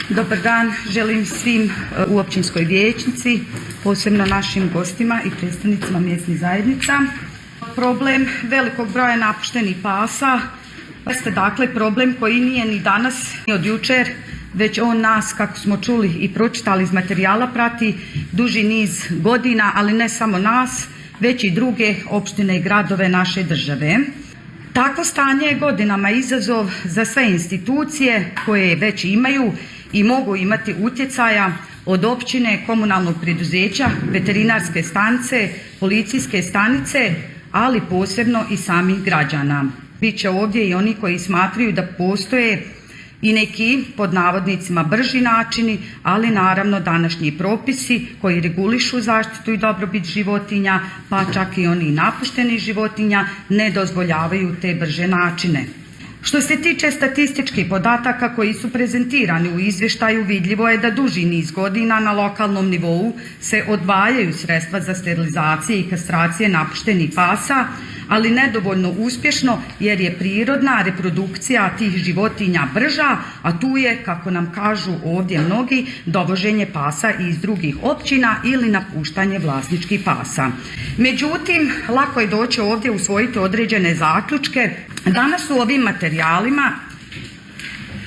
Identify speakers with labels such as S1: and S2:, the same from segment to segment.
S1: Dobar dan, želim svim u općinskoj vijećnici, posebno našim gostima i predstavnicima mjesnih zajednica. Problem velikog broja napuštenih pasa jeste dakle problem koji nije ni danas ni od jučer, već on nas, kako smo čuli i pročitali iz materijala, prati duži niz godina, ali ne samo nas, već i druge opštine i gradove naše države. Takvo stanje je godinama izazov za sve institucije koje već imaju i mogu imati utjecaja od općine, komunalnog preduzeća, veterinarske stanice, policijske stanice, ali posebno i samih građana. Biće ovdje i oni koji smatraju da postoje i neki, pod navodnicima, brži načini, ali naravno današnji propisi koji regulišu zaštitu i dobrobit životinja, pa čak i oni napuštenih životinja, ne dozvoljavaju te brže načine. Što se tiče statističkih podataka koji su prezentirani u izvještaju, vidljivo je da duži niz godina na lokalnom nivou se odvajaju sredstva za sterilizacije i kastracije napuštenih pasa, ali nedovoljno uspješno jer je prirodna reprodukcija tih životinja brža, a tu je, kako nam kažu ovdje mnogi, dovoženje pasa iz drugih općina ili napuštanje vlasničkih pasa. Međutim, lako je doći ovdje usvojiti određene zaključke. Danas u ovim materijalima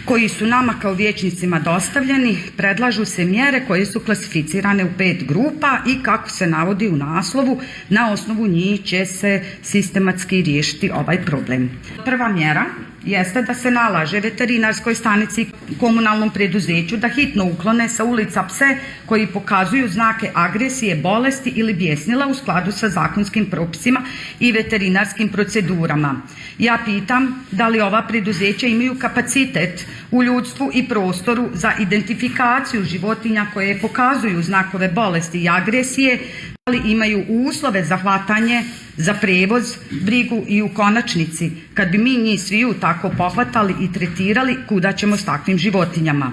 S1: koji su nama kao vijećnicima dostavljeni predlažu se mjere koje su klasificirane u 5 grupa i kako se navodi u naslovu, na osnovu njih će se sistematski riješiti ovaj problem. Prva mjera jeste da se nalaže veterinarskoj stanici i komunalnom preduzeću da hitno uklone sa ulica pse koji pokazuju znake agresije, bolesti ili bjesnila u skladu sa zakonskim propisima i veterinarskim procedurama. Ja pitam da li ova preduzeća imaju kapacitet u ljudstvu i prostoru za identifikaciju životinja koje pokazuju znakove bolesti i agresije, ali imaju uslove za hvatanje, za prevoz, brigu i u konačnici, kad bi mi njih sviju tako pohvatali i tretirali, kuda ćemo s takvim životinjama.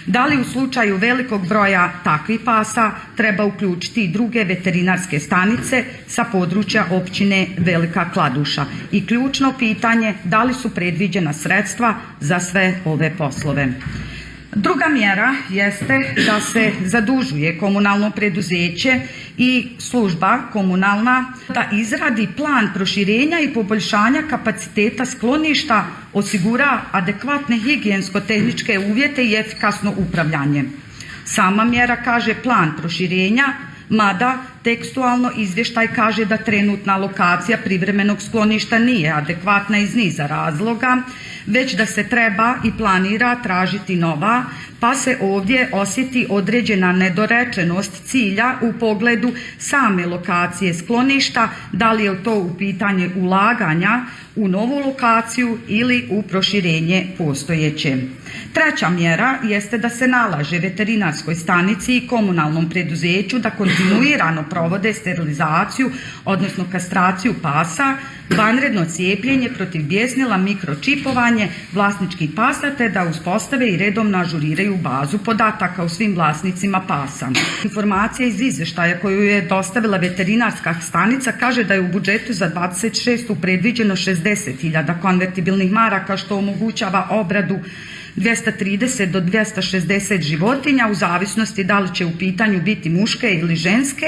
S1: Da li u slučaju velikog broja takvih pasa treba uključiti i druge veterinarske stanice sa područja općine Velika Kladuša? I ključno pitanje, da li su predviđena sredstva za sve ove poslove? Druga mjera jeste da se zadužuje komunalno preduzeće i služba komunalna da izradi plan proširenja i poboljšanja kapaciteta skloništa, osigura adekvatne higijensko-tehničke uvjete i efikasno upravljanje. Sama mjera kaže plan proširenja, mada tekstualno izvještaj kaže da trenutna lokacija privremenog skloništa nije adekvatna iz niza razloga, već da se treba i planira tražiti nova, pa se ovdje osjeti određena nedorečenost cilja u pogledu same lokacije skloništa, da li je to u pitanje ulaganja u novu lokaciju ili u proširenje postojeće. Treća mjera jeste da se nalaže veterinarskoj stanici i komunalnom preduzeću da kontinuirano provode sterilizaciju, odnosno kastraciju pasa, vanredno cijepljenje protiv bjesnila, mikročipovanje vlasničkih pasa te da uspostave i redovno ažuriraju bazu podataka o svim vlasnicima pasa. Informacija iz izvještaja koju je dostavila veterinarska stanica kaže da je u budžetu za 26. predviđeno 60.000 konvertibilnih maraka što omogućava obradu 230 do 260 životinja u zavisnosti da li će u pitanju biti muške ili ženske,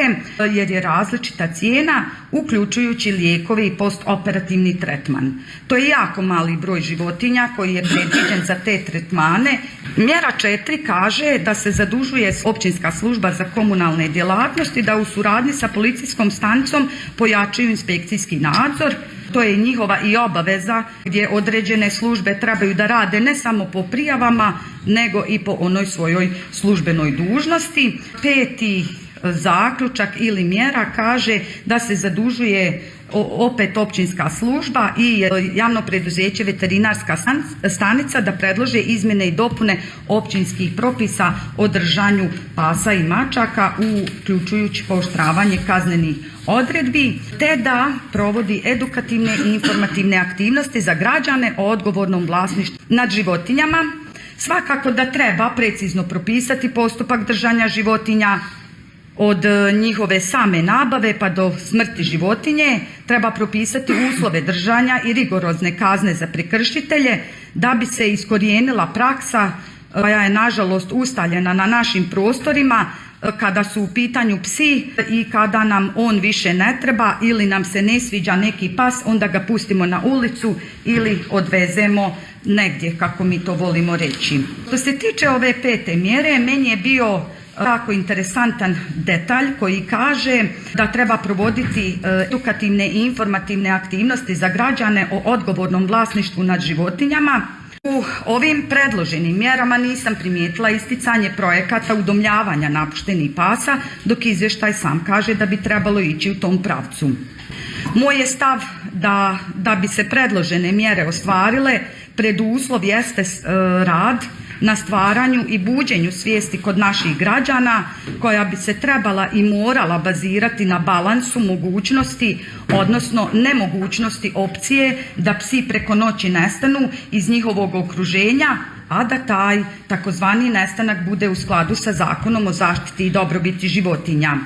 S1: jer je različita cijena uključujući lijekove i postoperativni tretman. To je jako mali broj životinja koji je predviđen za te tretmane. Mjera 4 kaže da se zadužuje općinska služba za komunalne djelatnosti da u suradnji sa policijskom stanicom pojačaju inspekcijski nadzor. To je njihova i obaveza gdje određene službe trebaju da rade ne samo po prijavama, nego i po onoj svojoj službenoj dužnosti. 5. zaključak ili mjera kaže da se zadužuje opet općinska služba i javno preduzeće veterinarska stanica da predlože izmjene i dopune općinskih propisa o držanju pasa i mačaka uključujući pooštravanje kaznenih odredbi te da provodi edukativne i informativne aktivnosti za građane o odgovornom vlasništvu nad životinjama. Svakako da treba precizno propisati postupak držanja životinja od njihove same nabave pa do smrti životinje, treba propisati uslove držanja i rigorozne kazne za prekršitelje da bi se iskorijenila praksa koja je nažalost ustaljena na našim prostorima kada su u pitanju psi i kada nam on više ne treba ili nam se ne sviđa neki pas, onda ga pustimo na ulicu ili odvezemo negdje, kako mi to volimo reći. Što se tiče ove 5. mjere, meni je bio tako interesantan detalj koji kaže da treba provoditi edukativne i informativne aktivnosti za građane o odgovornom vlasništvu nad životinjama. U ovim predloženim mjerama nisam primijetila isticanje projekata udomljavanja napuštenih pasa, dok izvještaj sam kaže da bi trebalo ići u tom pravcu. Moj je stav da bi se predložene mjere ostvarile, preduslov jeste rad na stvaranju i buđenju svijesti kod naših građana, koja bi se trebala i morala bazirati na balansu mogućnosti, odnosno nemogućnosti opcije da psi preko noći nestanu iz njihovog okruženja, a da taj takozvani nestanak bude u skladu sa Zakonom o zaštiti i dobrobiti životinja.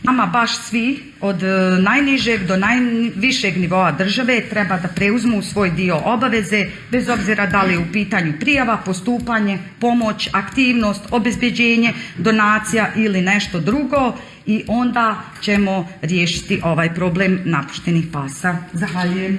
S1: Nama baš svi, od najnižeg do najvišeg nivoa države, treba da preuzmu svoj dio obaveze, bez obzira da li je u pitanju prijava, postupanje, pomoć, aktivnost, obezbeđenje, donacija ili nešto drugo, i onda ćemo riješiti ovaj problem napuštenih pasa. Zahvaljujem.